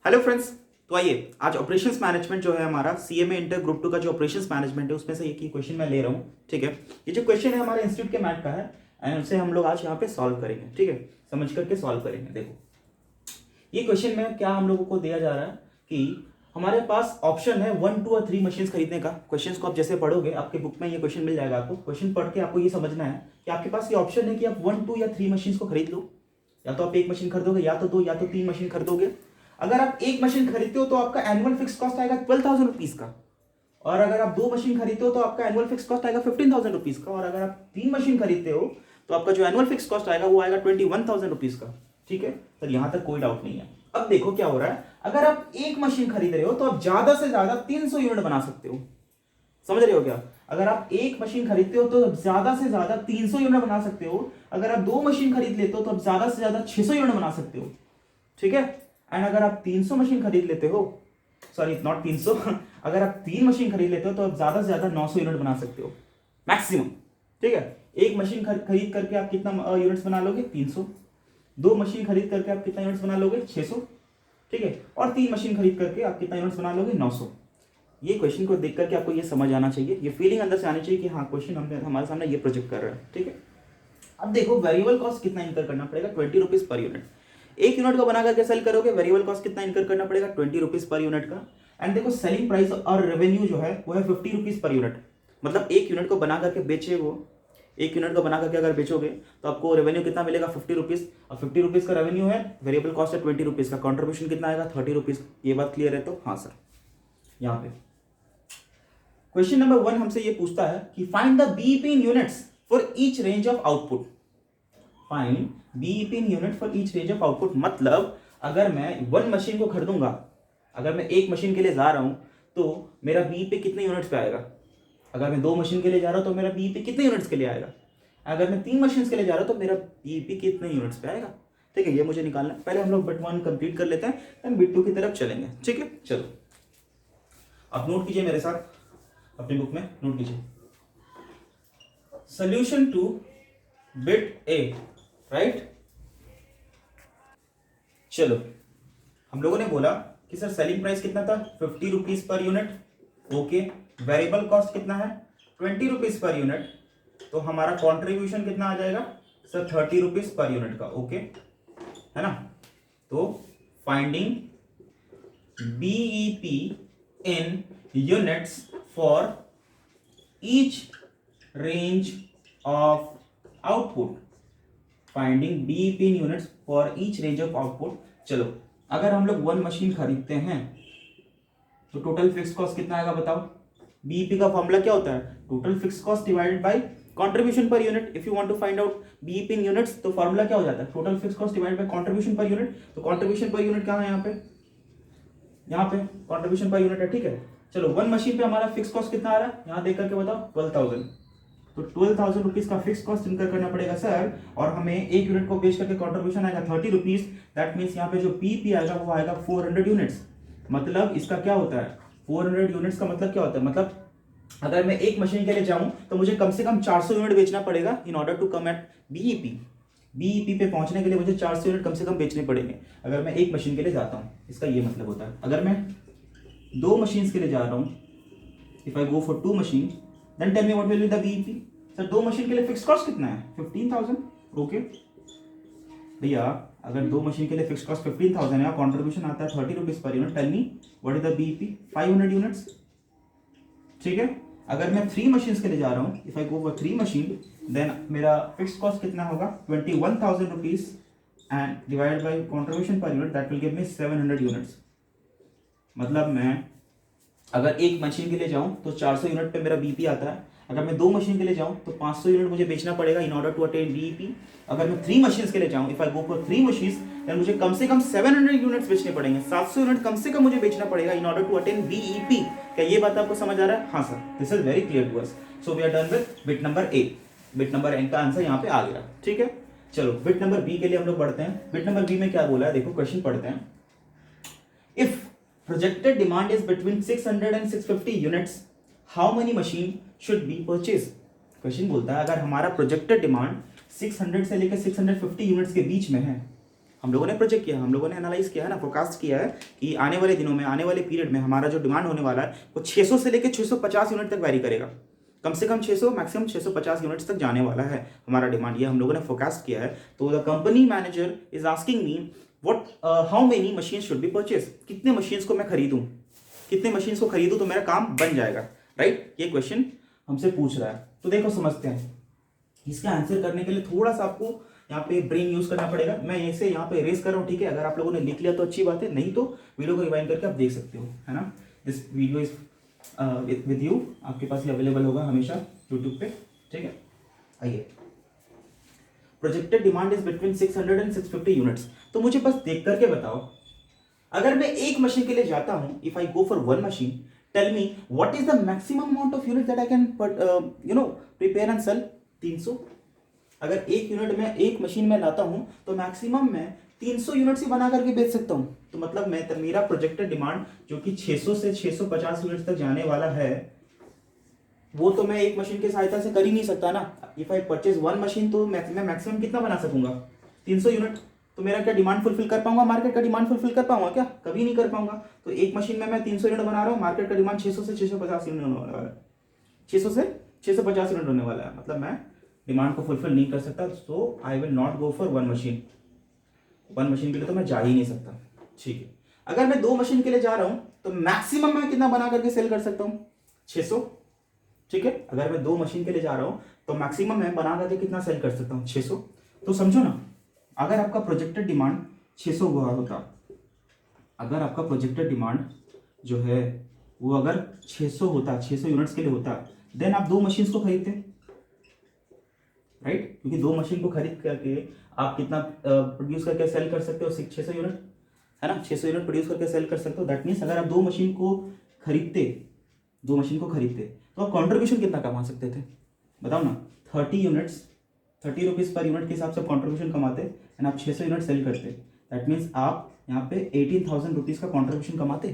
Hello friends, तो आइए आज ऑपरेशंस मैनेजमेंट जो है हमारा सीएमए इंटर ग्रुप 2 का जो ऑपरेशंस मैनेजमेंट है उसमें से एक ही क्वेश्चन मैं ले रहा हूँ। ठीक है, ये जो क्वेश्चन है हमारे इंस्टीट्यूट के मैट का है एंड उसे हम लोग आज यहाँ पे सॉल्व करेंगे। ठीक है, समझ करके सॉल्व करेंगे। देखो ये क्वेश्चन में क्या हम लोगों को दिया जा रहा है कि हमारे पास ऑप्शन है 1, 2 और 3 मशीन खरीदने का। क्वेश्चन को आप जैसे पढ़ोगे आपके बुक में ये क्वेश्चन मिल जाएगा। आपको क्वेश्चन पढ़ के आपको ये समझना है कि आपके पास ये ऑप्शन है कि आप 1, 2 या 3 मशीन को खरीद लो। या तो आप एक मशीन खरीदोगे, या तो 2 या तो 3 मशीन खरीदोगे। अगर आप एक मशीन खरीदते हो तो आपका एनुअल फिक्स कॉस्ट आएगा 12,000 रुपीज का, और अगर आप 2 मशीन खरीदते हो तो आपका एनुअल फिक्स कॉस्ट आएगा 15,000 रुपीज का, और अगर आप 3 मशीन खरीदते हो तो आपका जो एनुअल फिक्स कॉस्ट आएगा वो आएगा 21,000 रुपीज का। ठीक है, तो यहां तक कोई डाउट नहीं है। अब देखो क्या हो रहा है, अगर आप एक मशीन खरीद रहे हो तो आप ज्यादा से ज्यादा 300 यूनिट बना सकते हो। समझ रहे हो क्या? अगर आप एक मशीन खरीदते हो तो ज्यादा से ज्यादा 300 यूनिट बना सकते हो। अगर आप 2 मशीन खरीद लेते हो तो आप ज्यादा से ज्यादा 600 यूनिट बना सकते हो। ठीक है, एंड अगर आप 300 मशीन खरीद लेते हो, सॉरी नॉट 300 अगर आप 3 मशीन खरीद लेते हो तो आप ज्यादा से ज्यादा 900 यूनिट बना सकते हो मैक्सिमम। ठीक है, एक मशीन खरीद करके आप कितना यूनिट्स बना लोगे? 300। 2 मशीन खरीद करके आप कितना यूनिट्स बना लोगे? 600। ठीक है, और 3 मशीन खरीद करके आप कितना यूनिट्स बना लोगे? 900। ये क्वेश्चन को देख करके आपको ये समझ आना चाहिए, ये फीलिंग अंदर से आनी चाहिए कि हाँ क्वेश्चन हमारे सामने ये प्रोजेक्ट कर रहा है। ठीक है, अब देखो वेरिएबल कॉस्ट कितना इनकर करना पड़ेगा? 20 रुपीज पर यूनिट। एक यूनिट को बना करके सेल करोगे, वेरिएबल कॉस्ट कितना इनकर करना पड़ेगा? 20 रुपीज पर यूनिट का। एंड देखो सेलिंग प्राइस और रेवेन्यू जो है वो है 50 रुपीज पर यूनिट। मतलब एक यूनिट को बना करके बेचे वो, एक यूनिट को बना करके अगर बेचोगे तो आपको रेवेन्यू कितना मिलेगा? 50 रुपीज। और 50 रुपीज का रेवेन्यू है, वेरिएबल कॉस्ट है 20 रुपीज का, कॉन्ट्रीब्यूशन कितना आएगा? 30 रुपीज। ये बात क्लियर है? तो हाँ सर। यहाँ पे क्वेश्चन नंबर 1 हमसे ये पूछता है कि find the BEP in units for each range of output. Find BEP in unit for each range of output. मतलब अगर मैं 1 मशीन को खरीदूंगा, अगर मैं एक मशीन के लिए जा रहा हूं तो मेरा बीईपी कितने यूनिट्स पे आएगा? अगर मैं 2 मशीन के लिए जा रहा हूं तो मेरा बीईपी कितने यूनिट्स के लिए आएगा? अगर मैं 3 मशीन के लिए जा रहा हूं तो मेरा बीईपी कितने यूनिट्स पे आएगा? ठीक है, ये मुझे निकालना है। पहले हम लोग बिट 1 कंप्लीट कर लेते हैं, देन बिट 2 की तरफ चलेंगे। ठीक है, चलो आप नोट कीजिए मेरे साथ, अपनी बुक में नोट कीजिए। Solution two bit A, right. चलो हम लोगों ने बोला कि सर सेलिंग प्राइस कितना था? 50 rupees per unit. Okay, variable cost कितना है? 20 रुपीज पर यूनिट। तो हमारा कॉन्ट्रीब्यूशन कितना आ जाएगा सर? 30 रुपीज पर यूनिट का। ओके है ना। तो finding BEP in units for each range of output. Finding BEP in units for each range of output. चलो अगर हम लोग 1 मशीन खरीदते हैं तो टोटल फिक्स कॉस्ट कितना आएगा बताओ? बीईपी का फॉर्मूला क्या होता है? Total fix cost divided by contribution per unit. If you want to find out BEP in units तो फॉर्मूला क्या हो जाता है? Total fix cost divided by contribution per unit. तो कंट्रीब्यूशन पर यूनिट कहां है? यहाँ पे कंट्रीब्यूशन पर यूनिट है। ठीक है, चलो 1 मशीन पे हमारा फिक्स कॉस्ट कितना आ रहा है यहाँ देख करके बताओ? 12,000। तो 12,000 रुपीज का फिक्स कॉस्ट इनकर करना पड़ेगा सर, और हमें एक यूनिट को बेच करके कंट्रीब्यूशन आएगा 30 रुपीज। दैट मीन्स यहाँ पे जो पीपी आएगा वो आएगा 400 यूनिट्स। मतलब इसका क्या होता है? 400 यूनिट्स का मतलब क्या होता है? मतलब अगर मैं एक मशीन के लिए जाऊं तो मुझे कम से कम 400 यूनिट बेचना पड़ेगा in order to come at BEP. BEP पे पहुंचने के लिए मुझे 400 यूनिट कम से कम बेचने पड़ेंगे अगर मैं एक मशीन के लिए जाता हूं। इसका ये मतलब होता है। अगर मैं 2 मशीन के लिए जा रहा हूं, if I go for 2 machine, then tell me what will be the BEP. Sir 2 machine के लिए फिक्स कॉस्ट कितना है? 15,000। ओके भैया, अगर 2 मशीन के लिए फिक्स कॉस्ट 15,000 है, कंट्रीब्यूशन आता है 30 rupees per unit, tell me what is the BEP? 500 units. ठीक है, अगर मैं 3 मशीन के लिए जा रहा हूँ, if I go for 3 machine, then मेरा फिक्स कॉस्ट कितना होगा? 21,000 rupees and divided by contribution per unit, that will give me 700 units. मतलब मैं अगर एक मशीन के लिए जाऊं तो 400 यूनिट पे मेरा बीईपी आता है। अगर मैं 2 मशीन के लिए जाऊं तो 500 यूनिट मुझे बेचना पड़ेगा in order to attain BEP. अगर मैं 3 मशीन के लिए जाऊं, if I go for 3 machines, then मुझे कम से कम 700 यूनिट्स बेचने पड़ेंगे। 700 यूनिट कम से कम मुझे बेचना पड़ेगा in order to attain BEP. क्या ये बात आपको समझ आ रहा है? हाँ sir, this is very clear to us. So we are done with bit number A. Bit number A का आंसर यहाँ पे आ गया। ठीक है, चलो बिट नंबर बी के लिए हम लोग बढ़ते हैं। बिट नंबर बी में क्या बोला है देखो, क्वेश्चन पढ़ते हैं। If projected demand is between 600 and 650 units, how many machine should be purchased? Question बोलता है अगर हमारा प्रोजेक्टेड डिमांड 600 से लेकर 650 यूनिट्स के बीच में है हम लोगों ने प्रोजेक्ट किया, हम लोगों ने एनालाइज किया है ना, फोरकास्ट किया है कि आने वाले दिनों में, आने वाले पीरियड में हमारा जो डिमांड होने वाला है वो 600 से लेकर 650 यूनिट तक वैरी करेगा। कम से कम 600, मैक्सिमम 650 यूनिट्स तक जाने वाला है हमारा डिमांड, ये हम लोगों ने फोरकास्ट किया है। तो the company manager is asking me what how many machine should be purchase, कितने मशीन्स को मैं खरीदूं, कितने मशीन्स को खरीदूं तो मेरा काम बन जाएगा, राइट। ये क्वेश्चन हमसे पूछ रहा है। तो देखो समझते हैं, इसका आंसर करने के लिए थोड़ा सा आपको यहाँ पे ब्रेन यूज करना पड़ेगा। मैं इसे यहाँ पे इरेज कर रहा हूँ, ठीक है। अगर आप लोगों ने लिख लिया तो अच्छी बात है, नहीं तो वीडियो को रिवाइंड करके आप देख सकते हो, है ना। This video is with you, आपके पास ये अवेलेबल होगा हमेशा यूट्यूब पे, ठीक है। आइए, projected demand is between 600 and 650 units. तो मुझे बस देख करके बताओ, अगर मैं एक मशीन के लिए जाता हूं, if I go for one machine, tell me what is the maximum amount of unit that I can prepare and sell. 300। अगर एक यूनिट में, एक मशीन में लाता हूं तो मैक्सिमम मैं 300 यूनिट्स ही बना करके बेच सकता हूं। तो मतलब मेरा प्रोजेक्टेड डिमांड जो कि 600 से 650 यूनिट्स तक जाने वाला है, वो तो मैं एक मशीन की सहायता से कर ही नहीं सकता ना। If I purchase one machine तो मैं मैक्सिमम कितना बना सकूंगा, 300 यूनिट। तो मेरा क्या डिमांड फुलफिल कर पाऊंगा, मार्केट का डिमांड फुलफिल कर पाऊंगा क्या? कभी नहीं कर पाऊंगा। तो एक मशीन में मैं 300 यूनिट बना रहा हूँ, मार्केट का डिमांड 600 से 650 यूनिट होने वाला है, 600 से 650 यूनिट होने वाला है। मतलब मैं डिमांड को फुलफिल नहीं कर सकता। So I will not go for one machine. One machine के लिए तो मैं जा ही नहीं सकता, ठीक है। अगर मैं दो मशीन के लिए जा रहा हूं तो मैक्सिमम मैं कितना बना करके सेल कर सकता हूं, 600, ठीक है। अगर मैं दो मशीन के लिए जा रहा हूं तो मैक्सिमम मैं बना करके कितना सेल कर सकता हूं, 600। तो समझो ना, अगर आपका प्रोजेक्टेड डिमांड 600 हुआ होता, अगर आपका प्रोजेक्टेड डिमांड जो है वो अगर 600 होता, 600 यूनिट्स के लिए होता, देन आप दो मशीन्स को खरीदते, राइट। क्योंकि दो मशीन को खरीद करके आप कितना प्रोड्यूस करके सेल कर सकते हो, 600 यूनिट, है ना। 600 यूनिट प्रोड्यूस करके सेल कर सकते हो। दैट मीन्स अगर आप दो मशीन को खरीदते, दो मशीन को खरीदते तो आप कॉन्ट्रीब्यूशन कितना कमा सकते थे, बताओ ना। 30 यूनिट्स, 30 रुपीज़ पर यूनिट के हिसाब से कॉन्ट्रीब्यूशन कमाते एंड आप 600 यूनिट सेल करते। दैट मीन्स आप यहाँ पे 18,000 रुपीज़ का कॉन्ट्रीब्यूशन कमाते।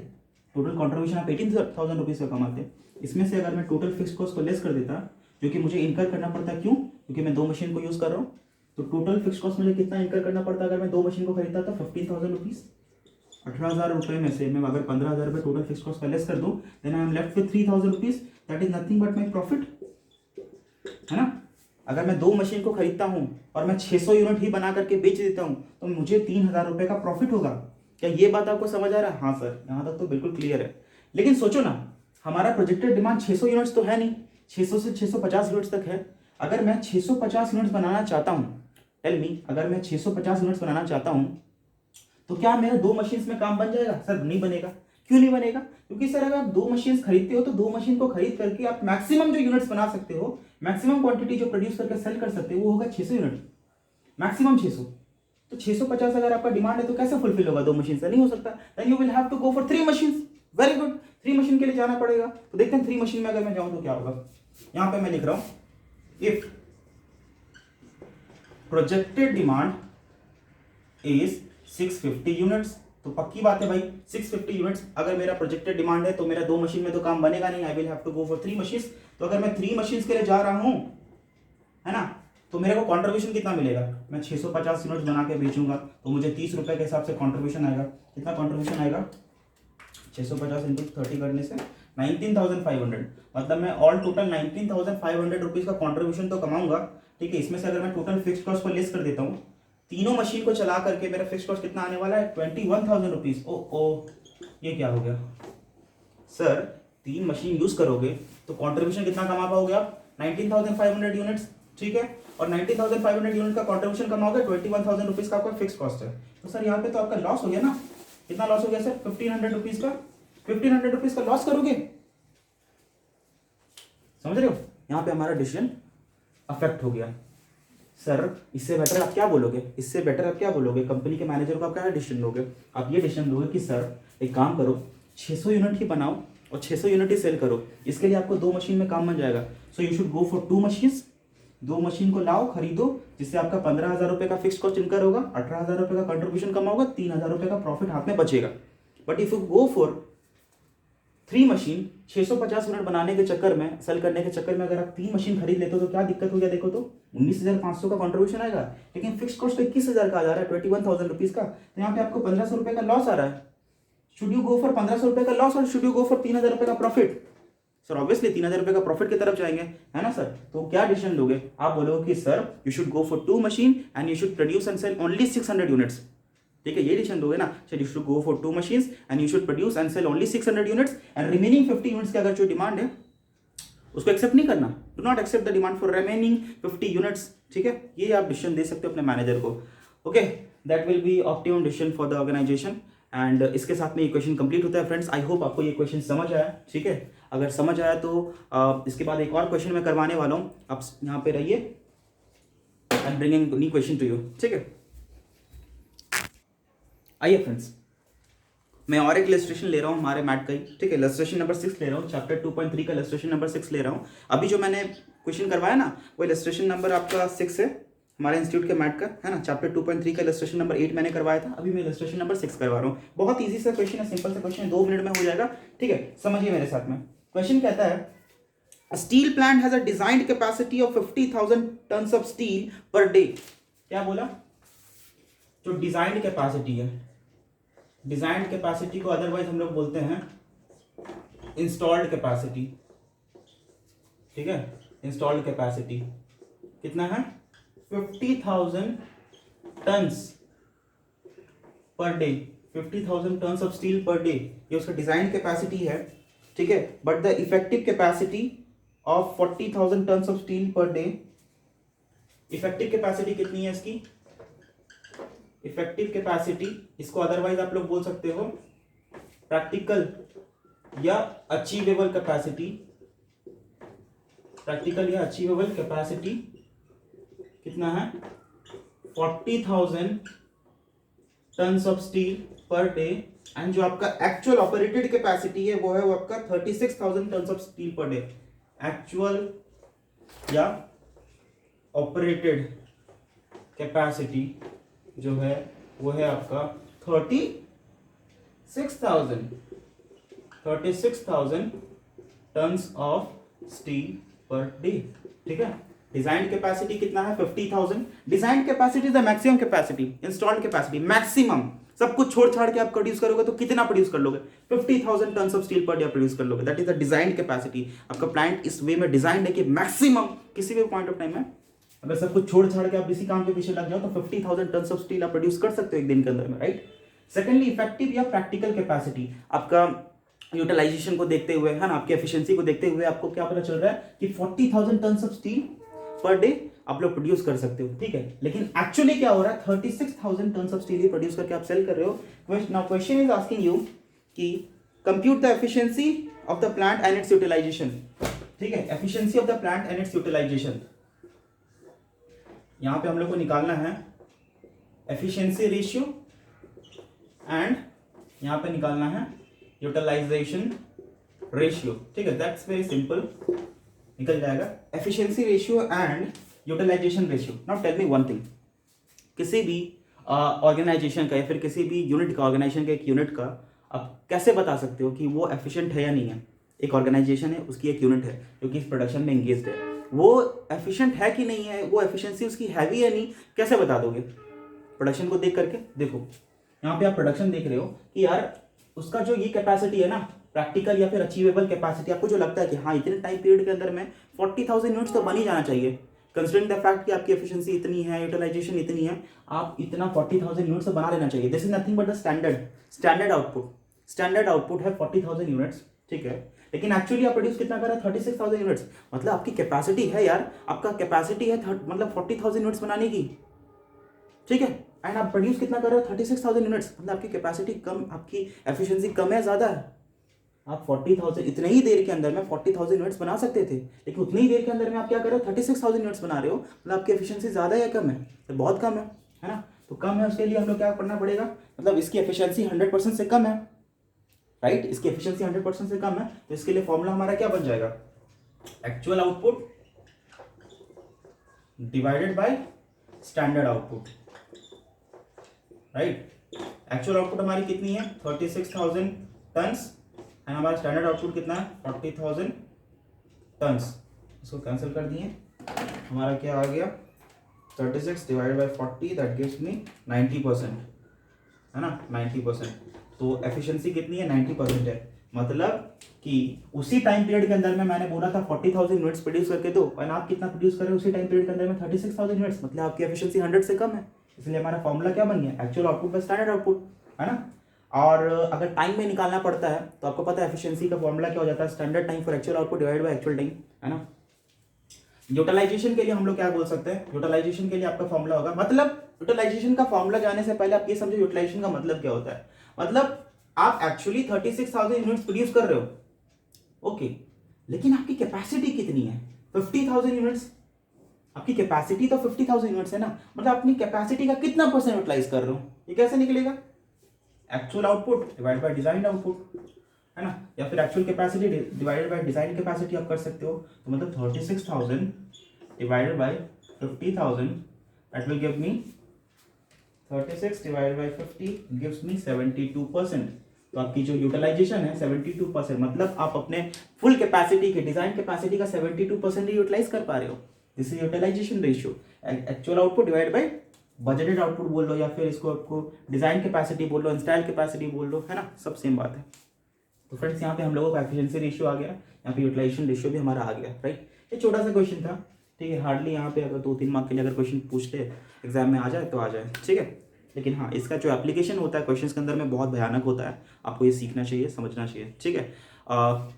टोटल कॉन्ट्रीब्यूशन आप 18,000 रुपीज़ का कमाते। इसमें से अगर मैं टोटल फिक्स कॉस्ट को लेस कर देता, जो कि मुझे इनकर करना पड़ता, क्यों? क्योंकि मैं दो मशीन को यूज़ कर रहा हूँ। तो टोटल फिक्स कॉस्ट मुझे कितना इनकर करना पड़ता अगर मैं दो मशीन को खरीदता? तो 15,000 रुपीज़। 18,000 रुपये में से मैं अगर 15,000 रुपये टोटल फिक्स कॉस्ट का लेस कर दूँ, then I am left with 3,000 rupees. That is nothing but my profit, है ना। अगर मैं दो मशीन को खरीदता हूँ और मैं 600 यूनिट ही बना करके बेच देता हूँ तो मुझे 3,000 रुपये का प्रॉफिट होगा। क्या ये बात आपको समझ आ रहा है? हाँ सर, यहाँ तक तो बिल्कुल क्लियर है। लेकिन सोचो ना, हमारा प्रोजेक्टेड डिमांड 600 यूनिट्स तो है नहीं, 600 से 650 यूनिट्स तक है। अगर मैं 650 यूनिट्स बनाना चाहता हूँ, टेल मी, अगर मैं 650 यूनिट्स बनाना चाहता हूँ तो क्या मेरा दो मशीन्स में काम बन जाएगा? सर नहीं बनेगा। क्यों नहीं बनेगा? क्योंकि सर अगर आप दो मशीन्स खरीदते हो तो दो मशीन को खरीद करके आप मैक्सिमम जो यूनिट्स बना सकते हो, मैक्सिमम क्वांटिटी जो प्रोड्यूस करके सेल कर सकते हो, वो होगा 600 यूनिट, मैक्सिमम 600। तो 650 अगर आपका डिमांड है तो कैसे फुलफिल होगा? दो मशीन से नहीं हो सकता। Then you will have to go for 3 machines. Very good, 3 machine के लिए जाना पड़ेगा। तो देखते हैं 3 मशीन में अगर मैं जाऊं तो क्या होगा। यहां पे मैं लिख रहा हूं, if projected demand is 650 units, तो पक्की बात है भाई 650 यूनिट्स अगर मेरा प्रोजेक्टेड डिमांड है तो मेरा दो मशीन में तो काम बनेगा नहीं। I will have to go for 3 machines. तो अगर मैं 3 मशीन्स के लिए जा रहा हूं, है ना, तो मेरे को कॉन्ट्रीब्यूशन कितना मिलेगा? मैं 650 यूनिट्स बना के बेचूंगा तो मुझे 30 रुपए के हिसाब से कॉन्ट्रीब्यूशन आएगा। कितना कॉन्ट्रीब्यूशन आएगा? 650 इंटू 30 करने से 19,500। मतलब मैं ऑल टोटल 19,500 रुपीज़ का कॉन्ट्रीब्यूशन तो कमाऊंगा, ठीक है। इसमें से अगर मैं टोटल फिक्स कॉस्ट को लेस कर देता हूँ, तीनों मशीन को चला करके मेरा फिक्स कॉस्ट कितना आने वाला है? 21,000 रुपीज़। ओ, ये क्या हो गया सर? 3 मशीन यूज करोगे तो कॉन्ट्रीब्यूशन कितना कमा पाओगे आप? 19,500 यूनिट्स, ठीक है। और 19,500 यूनिट का कॉन्ट्रीब्यूशन कमाओगे, 21,000 रुपीज़ का आपका फिक्स कॉस्ट है। तो सर यहाँ पे तो आपका लॉस हो गया ना। कितना लॉस हो गया सर? 1,500 रुपीज़ का, 1,500 रुपीज़ का लॉस करोगे। समझ रहे हो? यहाँ पे हमारा डिसीजन अफेक्ट हो गया। सर इससे बेटर आप क्या बोलोगे? इससे बेटर आप क्या बोलोगे? कंपनी के मैनेजर को आप क्या डिसीजन दोगे? आप ये डिसीजन दोगे कि सर एक काम करो, 600 यूनिट ही बनाओ और 600 यूनिट ही सेल करो। इसके लिए आपको दो मशीन में काम बन जाएगा। So you should go for 2 machines. दो मशीन को लाओ, खरीदो, जिससे आपका 15,000 रुपये का फिक्स कॉस्ट इनकर होगा, 18,000 रुपये का कंट्रीब्यूशन कमाओगा, 3,000 रुपये का प्रॉफिट हाथ में बचेगा। But if you go for 3 machine 650 unit बनाने के चक्कर में, सेल करने के चक्कर में अगर आप 3 मशीन खरीद लेते हो तो क्या दिक्कत हो गया, देखो तो 19,500 का कॉन्ट्रीब्यूशन आएगा, लेकिन फिक्स कॉस्ट तो 21,000 का आ जा रहा है, 21,000 रुपीज का, तो यहाँ पे आपको 1,500 रुपए का लॉस आ रहा है। शुड यू गो फॉर 1,500 रुपए का लॉस और शुड यू गो फॉर 3,000 रुपए का प्रॉफिट? सर ऑब्वियसली 3,000 रुपए का प्रॉफिट की तरफ जाएंगे, है ना सर। तो क्या डिसीजन लोगे आप? बोलोगे कि sir you should go for 2 machine and you should produce and sell only 600 units, ठीक है, ये डिसीजन दोगे ना। Sir you should go for 2 machines and you should produce and sell only 600 units and remaining 50 units की अगर जो demand है उसको एक्सेप्ट नहीं करना, do not accept the demand for remaining 50 units, ठीक है। ये आप डिसीजन दे सकते हो अपने मैनेजर को, okay. That will be optimum decision for the organisation. And इसके साथ में ये क्वेश्चन कंप्लीट होता है फ्रेंड्स। आई होप आपको ये क्वेश्चन समझ आया, ठीक है। अगर समझ आया तो इसके बाद एक और क्वेश्चन मैं करवाने वाला हूँ, आप यहाँ पे रहिए, I am bringing new question to you, ठीक है। आइए फ्रेंड्स, मैं और एक इलस्ट्रेशन ले रहा हूँ हमारे मैट का ही, ठीक है। इलस्ट्रेशन नंबर 6 ले रहा हूँ, चैप्टर 2.3 का इलस्ट्रेशन नंबर 6 ले रहा हूँ। अभी जो मैंने क्वेश्चन करवाया ना वो इलस्ट्रेशन नंबर आपका 6 है हमारे इंस्टीट्यूट के मैट का, है ना। चैप्टर 2.3 का इलस्ट्रेशन नंबर 8 मैंने करवाया था, अभी मैं इलस्ट्रेशन नंबर 6 करवा रहा हूँ। बहुत ईजी सा क्वेश्चन है, सिंपल सा क्वेश्चन है, 2 मिनट में हो जाएगा, ठीक है। समझिए मेरे साथ में। क्वेश्चन कहता है steel plant has a designed capacity of 50,000 tons of steel per day. क्या बोला? जो डिजाइंड कैपेसिटी है, डिजाइंड कैपेसिटी को अदरवाइज हम लोग बोलते हैं इंस्टॉल्ड कैपेसिटी, ठीक है। इंस्टॉल्ड कैपेसिटी कितना है? 50,000 tons per day, 50,000 tons of steel per day, ये उसका डिजाइन कैपेसिटी है, ठीक है। But the effective capacity of 40,000 tons of steel per day, effective capacity कितनी है इसकी? इफेक्टिव कैपेसिटी, इसको अदरवाइज आप लोग बोल सकते हो प्रैक्टिकल या अचीवेबल कैपेसिटी, प्रैक्टिकल या अचीवेबल कैपेसिटी कितना है? 40,000 tons of steel per day. And जो आपका एक्चुअल ऑपरेटेड कैपेसिटी है वो है वो आपका 36,000 turns of steel per day. Actual या ऑपरेटेड कैपेसिटी जो है वो है आपका 36,000 turns of steel per day, ठीक है। डिजाइन कैपेसिटी कितना है? 50,000। Design capacity the maximum capacity, installed capacity maximum, सब कुछ छोड़ छाड़ के आप प्रोड्यूस करोगे तो कितना प्रोड्यूस कर लोगे? 50,000 tons of steel per day produce कर लोगे। That is the design capacity. आपका प्लांट इस वे में डिजाइन है कि मैक्सिमम किसी भी पॉइंट ऑफ टाइम में अगर सब कुछ छोड़ छाड़ के आप इसी काम के पीछे लग जाओ तो 50,000 टन्स ऑफ स्टील आप प्रोड्यूस कर सकते हो एक दिन के अंदर में, राइट। सेकेंडली इफेक्टिव या प्रैक्टिकल कैपेसिटी, आपका यूटिलाइजेशन को देखते हुए, है ना, आपकी एफिशिएंसी को देखते हुए आपको क्या पता चल रहा है कि 40,000 tons of steel per day आप लोग प्रोड्यूस कर सकते हो, ठीक है। लेकिन एक्चुअली क्या हो रहा है? 36,000 टन्स ऑफ स्टील प्रोड्यूस करके आप सेल कर रहे हो। Now question is asking you कि compute the efficiency of the plant and its utilisation, ठीक है। Efficiency of the plant and its utilisation, यहां पे हम लोग को निकालना है एफिशिएंसी रेशियो एंड यहां पे निकालना है यूटिलाइजेशन रेशियो, ठीक है। दैट्स वेरी सिंपल, निकल जाएगा efficiency ratio and utilisation ratio. Now tell me one thing, किसी भी ऑर्गेनाइजेशन का या फिर किसी भी यूनिट का, ऑर्गेनाइजेशन का एक यूनिट का आप कैसे बता सकते हो कि वो एफिशिएंट है या नहीं है? एक ऑर्गेनाइजेशन है, उसकी एक यूनिट है जो कि इस प्रोडक्शन में एंगेज्ड है, वो एफिशिएंट है कि नहीं है, वो एफिशिएंसी उसकी हैवी है नहीं, कैसे बता दोगे? प्रोडक्शन को देख करके। देखो यहाँ पे आप प्रोडक्शन देख रहे हो कि यार उसका जो ये कैपेसिटी है ना, प्रैक्टिकल या फिर अचीवेबल कैपेसिटी, आपको जो लगता है कि हाँ इतने टाइम पीरियड के अंदर में 40,000 यूनिट्स तो बन ही जाना चाहिए, कंसिडरिंग द फैक्ट कि आपकी एफिशिएंसी इतनी है, यूटिलाइजेशन इतनी है, आप इतना 40,000 यूनिट्स तो बना लेना चाहिए। This is nothing but the standard output. Standard output है 40,000 यूनिट्स, ठीक है। लेकिन एक्चुअली आप प्रोड्यूस कितना कर रहे हैं? 36,000 यूनिट्स। मतलब आपकी कैपेसिटी है यार, आपका कैपेसिटी है मतलब 40,000 यूनिट्स बनाने की, ठीक है। एंड आप प्रोड्यूस कितना कर रहे हो? 36,000 यूनिट्स। मतलब आपकी कैपेसिटी कम, आपकी एफिशिएंसी कम है, ज्यादा है? आप 40,000 इतने ही देर के अंदर में 40,000 यूनिट्स बना सकते थे, लेकिन उतनी ही देर के अंदर में आप क्या कर रहे हो? 36,000 यूनिट्स बना रहे हो। मतलब आपकी एफिशिएंसी ज्यादा है या कम है? तो बहुत कम है ना। तो कम है, उसके लिए हम लोग क्या करना पड़ेगा? मतलब इसकी एफिशिएंसी 100% से कम है, राइट। इसकी एफिशिएंसी 100% से कम है, तो इसके लिए फॉर्मूला हमारा क्या बन जाएगा? Actual output divided by standard output, right. Actual output हमारी कितनी है? 36,000 टन्स एंड हमारा स्टैंडर्ड आउटपुट कितना है 40,000 टन्स। इसको कैंसिल कर दिए, हमारा क्या आ गया 36 divided by 40 that gives me 90%, है ना 90%। तो एफिशिएंसी कितनी है 90% है, मतलब कि उसी टाइम पीरियड के अंदर में मैंने बोला था 40,000 यूनिट्स प्रोड्यूस करके दो, और आप कितना प्रोड्यूस कर रहे हो उसी टाइम पीरियड के अंदर में 36,000 यूनिट्स, मतलब आपकी एफिशिएंसी 100 से कम है। इसलिए हमारा फॉर्मूला क्या बन गया actual output by standard output, है ना। और अगर टाइम में निकालना पड़ता है तो आपको पता है एफिशिएंसी का फॉर्मूला क्या हो जाता है, standard time for actual output divided by actual time, है ना। यूटिलाइजेशन के लिए हम लोग क्या बोल सकते हैं, यूटिलाइजेशन के लिए आपका फॉर्मूला होगा, मतलब यूटिलाइजेशन का फॉर्मूला जाने से पहले आप ये समझो यूटिलाइजेशन का मतलब क्या होता है। मतलब आप एक्चुअली 36,000 यूनिट्स प्रोड्यूस कर रहे हो, ओके, लेकिन आपकी कैपेसिटी कितनी है 50,000 यूनिट्स। आपकी कैपेसिटी तो 50,000 यूनिट्स है ना, मतलब अपनी कैपेसिटी का कितना परसेंट यूटिलाइज कर रहे हो, ये कैसे निकलेगा, actual output divide by design output, है ना, या फिर actual capacity divided by design capacity आप कर सकते हो। तो मतलब 36,000 divided by 50,000 that will give me 36 divided by 50 gives me 72%। तो आपकी जो यूटिलाइजेशन है 72%, मतलब आप अपने फुल कैपेसिटी के डिजाइन कैपेसिटी का 72% ही यूटिलाइज कर पा रहे हो। This is utilisation ratio, actual output divide by budgeted output बोल लो, या फिर इसको आपको डिजाइन कैपेसिटी बोल लो, इंस्टॉल कैपेसिटी बोल लो, है ना, सब सेम बात है। तो फ्रेंड्स यहाँ पे हम लोगों का एफिशिएंसी रेशियो आ गया, यहाँ पे यूटिलाइजेशन रेशियो भी हमारा आ गया, राइट। ये छोटा सा क्वेश्चन था, ठीक है, हार्डली यहाँ पे अगर 2-3 मार्क के लिए अगर क्वेश्चन पूछते एग्जाम में आ जाए तो आ जाए, ठीक है। लेकिन हाँ, इसका जो एप्लीकेशन होता है क्वेश्चंस के अंदर में बहुत भयानक होता है, आपको ये सीखना चाहिए, समझना चाहिए, ठीक है।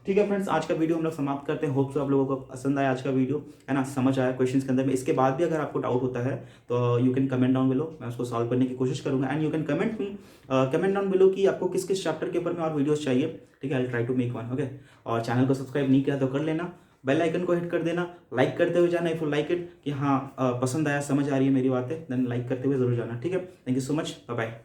ठीक है फ्रेंड्स, आज का वीडियो हम लोग समाप्त करते हैं। होप सो आप लोगों को पसंद आया आज का वीडियो, है ना, समझ आया क्वेश्चंस के अंदर में। इसके बाद भी अगर आपको डाउट होता है तो you can comment down below, मैं उसको सॉल्व करने की कोशिश करूंगा। And you can comment down below कि आपको किस किस चैप्टर के ऊपर में और वीडियोस चाहिए, ठीक है, I try to make one, okay. और चैनल को सब्सक्राइब नहीं किया तो कर लेना, बेल आइकन को हिट कर देना, लाइक करते हुए जाना इफ यू लाइक इट, कि हाँ पसंद आया, समझ आ रही है मेरी बातें, देन लाइक करते हुए जरूर जाना, ठीक है। Thank you so much, bye bye.